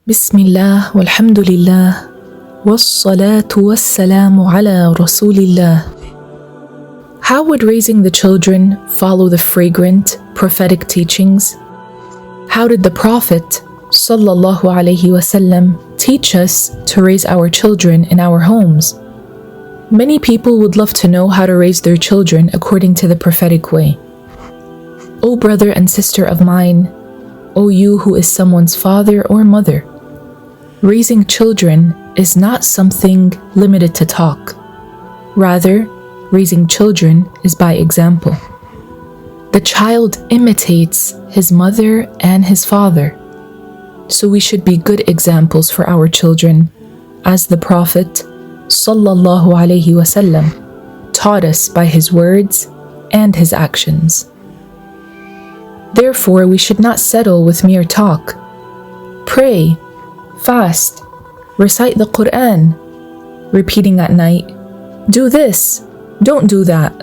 بسم الله والحمد لله والصلاة والسلام على رسول الله. How would raising the children follow the fragrant prophetic teachings? How did the Prophet sallallahu alaihi wasallam teach us to raise our children in our homes? Many people would love to know how to raise their children according to the prophetic way. O brother and sister of mine, O you who is someone's father or mother, raising children is not something limited to talk. Rather, raising children is by example. The child imitates his mother and his father. So we should be good examples for our children, as the Prophet sallallahu alaihi wasallam taught us by his words and his actions. Therefore, we should not settle with mere talk. Pray, fast, recite the Quran, repeating at night, do this, don't do that.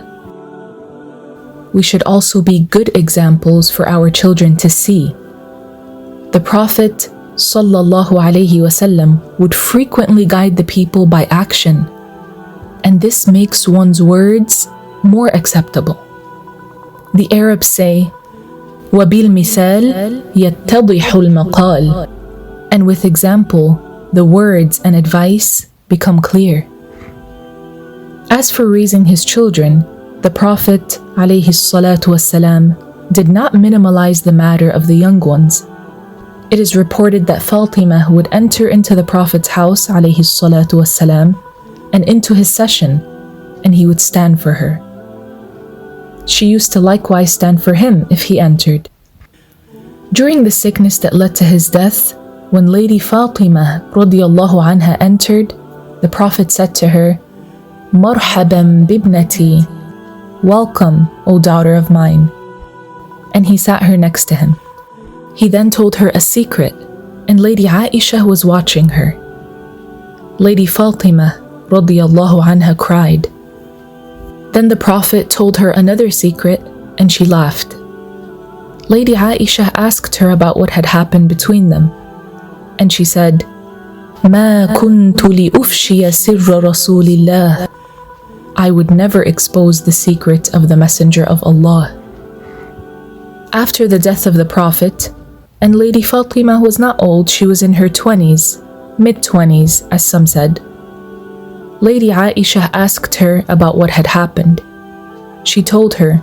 We should also be good examples for our children to see. The Prophet sallallahu alaihi wasallam would frequently guide the people by action, and this makes one's words more acceptable. The Arabs say, وَبِالْمِثَالِ يَتَّضِحُ الْمَقَالِ, and with example, the words and advice become clear. As for raising his children, the Prophet ﷺ did not minimalize the matter of the young ones. It is reported that Fatima would enter into the Prophet's house ﷺ and into his session, and he would stand for her. She used to likewise stand for him if he entered. During the sickness that led to his death, when Lady Fatima radiyallahu anha entered, the Prophet said to her, Marhaban bibnati, welcome, O daughter of mine. And he sat her next to him. He then told her a secret, and Lady Aisha was watching her. Lady Fatima radiyallahu anha cried. Then the Prophet told her another secret, and she laughed. Lady Aisha asked her about what had happened between them, and she said, ما كنت لأفشي سر رسول الله. I would never expose the secret of the Messenger of Allah. After the death of the Prophet, and Lady Fatima was not old, she was in her 20s, mid-20s, as some said. Lady Aisha asked her about what had happened. She told her,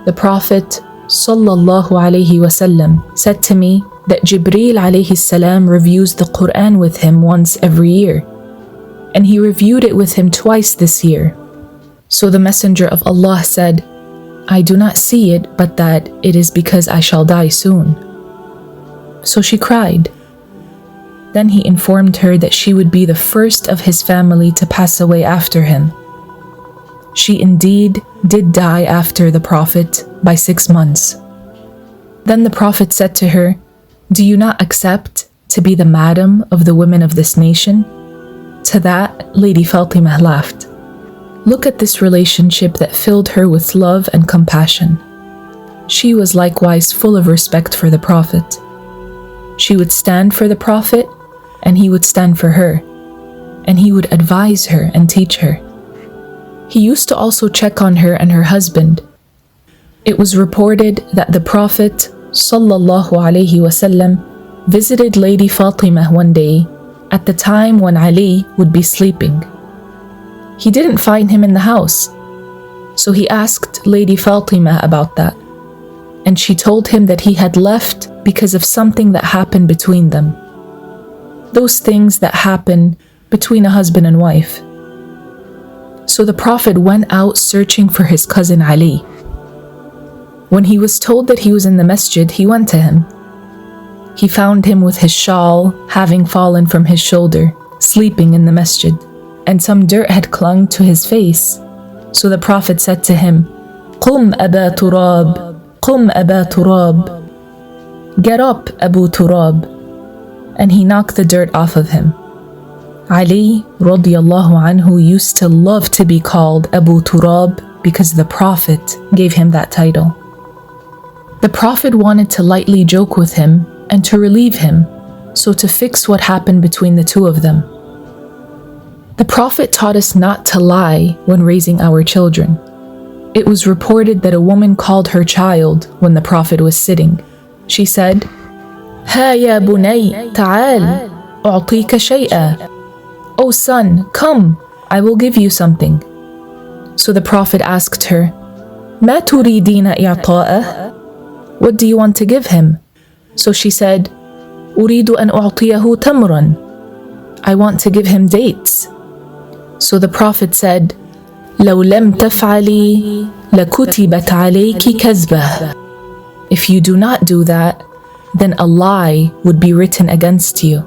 the Prophet sallallahu alaihi wasallam said to me that Jibreel alayhi salam reviews the Quran with him once every year, and he reviewed it with him twice this year. So the Messenger of Allah said, I do not see it, but that it is because I shall die soon. So she cried. Then he informed her that she would be the first of his family to pass away after him. She indeed did die after the Prophet by 6 months. Then the Prophet said to her, do you not accept to be the madam of the women of this nation? To that, Lady Fatima laughed. Look at this relationship that filled her with love and compassion. She was likewise full of respect for the Prophet. She would stand for the Prophet, and he would stand for her, and he would advise her and teach her. He used to also check on her and her husband. It was reported that the Prophet sallallahu alaihi wasallam visited Lady Fatima one day at the time when Ali would be sleeping. He didn't find him in the house, so he asked Lady Fatima about that, and she told him that he had left because of something that happened between them. Those things that happen between a husband and wife. So the Prophet went out searching for his cousin Ali. When he was told that he was in the masjid, he went to him. He found him with his shawl having fallen from his shoulder, sleeping in the masjid, and some dirt had clung to his face. So the Prophet said to him, قُمْ أَبَا تُرَابٍ قُمْ أَبَا تُرَابٍ, get up, Abu Turab. And he knocked the dirt off of him. Ali radiyallahu anhu used to love to be called Abu Turab because the Prophet gave him that title. The Prophet wanted to lightly joke with him and to relieve him, so to fix what happened between the two of them. The Prophet taught us not to lie when raising our children. It was reported that a woman called her child when the Prophet was sitting. She said, "Ha ya bunay, ta'al, 𝐓𝐡𝐞 𝐑𝐚𝐢𝐬𝐧𝑠. O son, come, I will give you something." So the Prophet asked her, "Ma turidina i'ta'ah?" What do you want to give him? So she said, "Uridu an u'tiyahu tamran." I want to give him dates. So the Prophet said, "لو لم تفعلي لكتبت عليك 𝐂𝐡𝐞 𝐑𝐚𝐢𝐬𝐧𝑠." If you do not do that, then a lie would be written against you.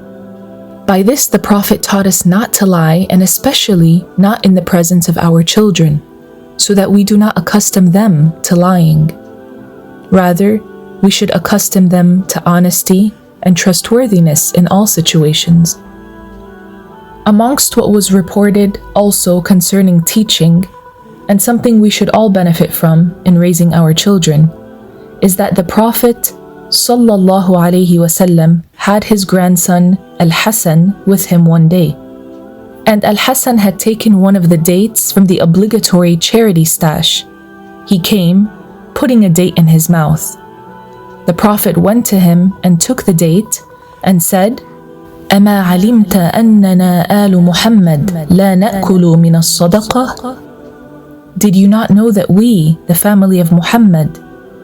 By this, the Prophet taught us not to lie, and especially not in the presence of our children, so that we do not accustom them to lying. Rather, we should accustom them to honesty and trustworthiness in all situations. Amongst what was reported also concerning teaching, and something we should all benefit from in raising our children, is that the Prophet ﷺ had his grandson Al-Hassan with him one day. And Al-Hassan had taken one of the dates from the obligatory charity stash. He came, putting a date in his mouth. The Prophet went to him and took the date and said, أَمَا عَلِمْتَ أَنَّنَا آلُ مُحَمَّدٍ لَا نَأْكُلُ مِنَ الصَّدَقَةِ? Did you not know that we, the family of Muhammad,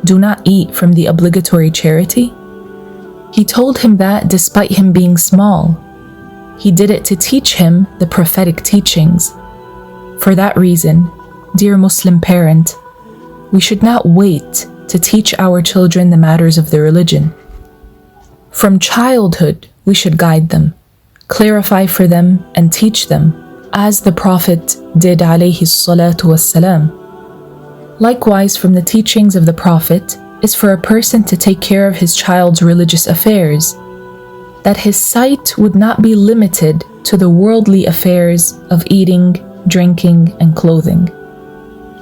do not eat from the obligatory charity? He told him that despite him being small. He did it to teach him the prophetic teachings. For that reason, dear Muslim parent, we should not wait to teach our children the matters of the religion. From childhood, we should guide them, clarify for them, and teach them, as the Prophet did ﷺ. Likewise, from the teachings of the Prophet is for a person to take care of his child's religious affairs, that his sight would not be limited to the worldly affairs of eating, drinking, and clothing.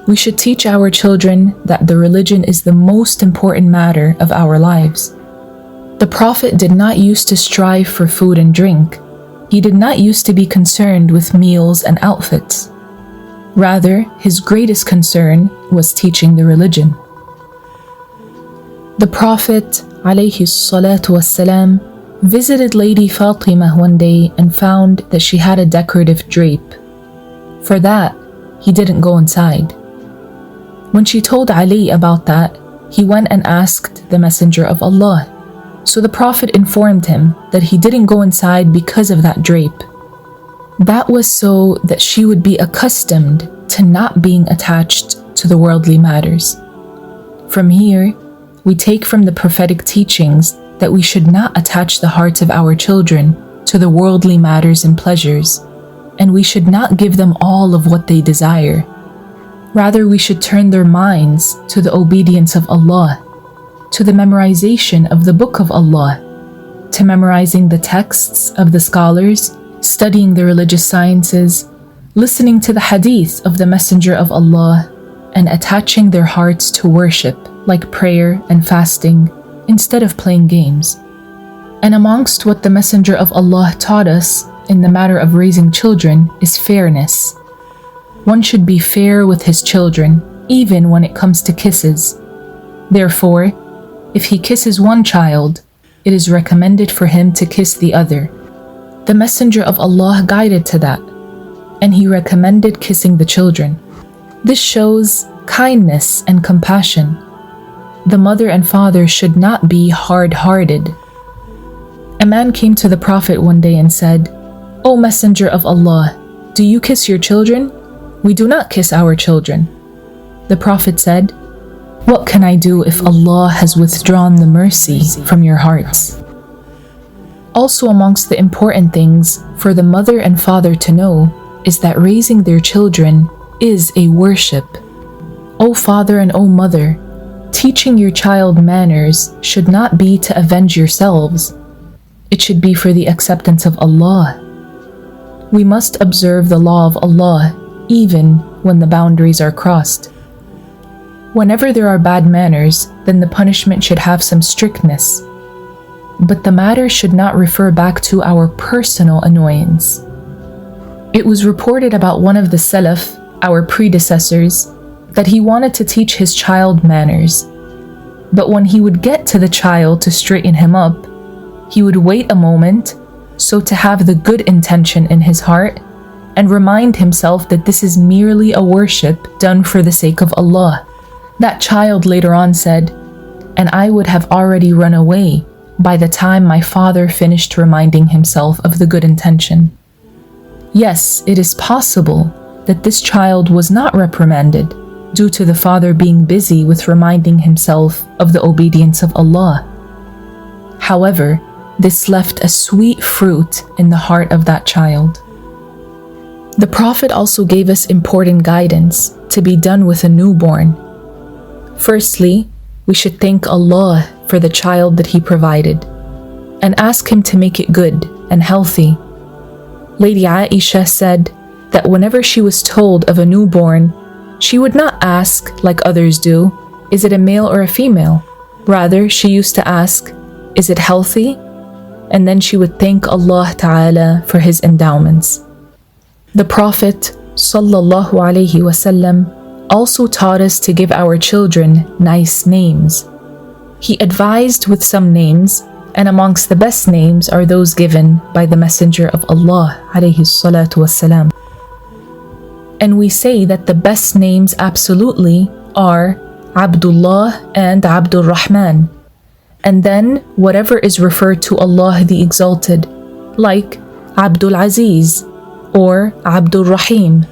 We should teach our children that the religion is the most important matter of our lives. The Prophet did not used to strive for food and drink. He did not used to be concerned with meals and outfits. Rather, his greatest concern was teaching the religion. The Prophet ﷺ visited Lady Fatima one day and found that she had a decorative drape. For that, he didn't go inside. When she told Ali about that, he went and asked the Messenger of Allah. So the Prophet informed him that he didn't go inside because of that drape. That was so that she would be accustomed to not being attached to the worldly matters. From here, we take from the prophetic teachings that we should not attach the hearts of our children to the worldly matters and pleasures, and we should not give them all of what they desire. Rather, we should turn their minds to the obedience of Allah, to the memorization of the Book of Allah, to memorizing the texts of the scholars, studying the religious sciences, listening to the hadith of the Messenger of Allah, and attaching their hearts to worship like prayer and fasting instead of playing games. And amongst what the Messenger of Allah taught us in the matter of raising children is fairness. One should be fair with his children, even when it comes to kisses. Therefore, if he kisses one child, it is recommended for him to kiss the other. The Messenger of Allah guided to that, and he recommended kissing the children. This shows kindness and compassion. The mother and father should not be hard-hearted. A man came to the Prophet one day and said, "O Messenger of Allah, do you kiss your children? We do not kiss our children." The Prophet said, "What can I do if Allah has withdrawn the mercy from your hearts?" Also amongst the important things for the mother and father to know is that raising their children is a worship. O father and O mother, teaching your child manners should not be to avenge yourselves. It should be for the acceptance of Allah. We must observe the law of Allah even when the boundaries are crossed. Whenever there are bad manners, then the punishment should have some strictness. but the matter should not refer back to our personal annoyance. It was reported about one of the Salaf, our predecessors, that he wanted to teach his child manners. But when he would get to the child to straighten him up, he would wait a moment so to have the good intention in his heart and remind himself that this is merely a worship done for the sake of Allah. That child later on said, "And I would have already run away by the time my father finished reminding himself of the good intention." Yes, it is possible that this child was not reprimanded due to the father being busy with reminding himself of the obedience of Allah. However, this left a sweet fruit in the heart of that child. The Prophet also gave us important guidance to be done with a newborn. Firstly, we should thank Allah for the child that He provided and ask Him to make it good and healthy. Lady Aisha said that whenever she was told of a newborn, she would not ask, like others do, is it a male or a female? Rather, she used to ask, is it healthy? And then she would thank Allah Ta'ala for His endowments. The Prophet Sallallahu Alaihi Wasallam also taught us to give our children nice names. He advised with some names, and amongst the best names are those given by the Messenger of Allah Alayhi Salatu Wassalam. And we say that the best names absolutely are Abdullah and Abdul Rahman. And then whatever is referred to Allah the Exalted, like Abdul Aziz or Abdul Rahim.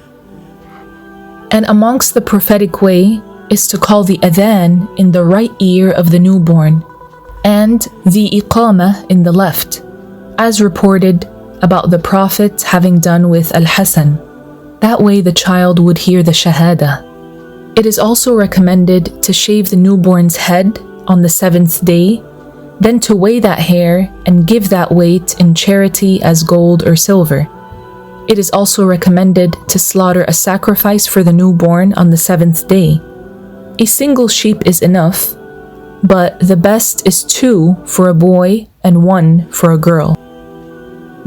And amongst the prophetic way is to call the adhan in the right ear of the newborn and the iqamah in the left, as reported about the Prophet having done with Al-Hasan. That way the child would hear the shahada. It is also recommended to shave the newborn's head on the 7th day, then to weigh that hair and give that weight in charity as gold or silver. It is also recommended to slaughter a sacrifice for the newborn on the 7th day. A single sheep is enough, but the best is 2 for a boy and 1 for a girl.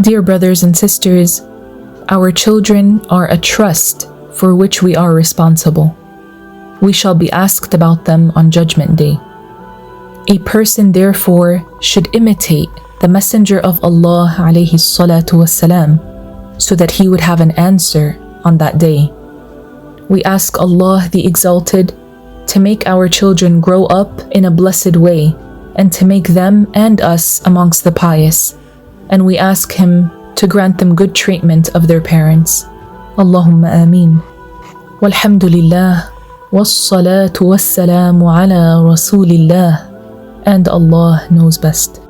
Dear brothers and sisters, our children are a trust for which we are responsible. We shall be asked about them on Judgment Day. A person therefore should imitate the Messenger of Allah alayhi salatu wassalam, so that he would have an answer on that day. We ask Allah the Exalted to make our children grow up in a blessed way and to make them and us amongst the pious. And we ask Him to grant them good treatment of their parents. Allahumma ameen. Walhamdulillah. Wassalatu wassalamu ala Rasulillah. And Allah knows best.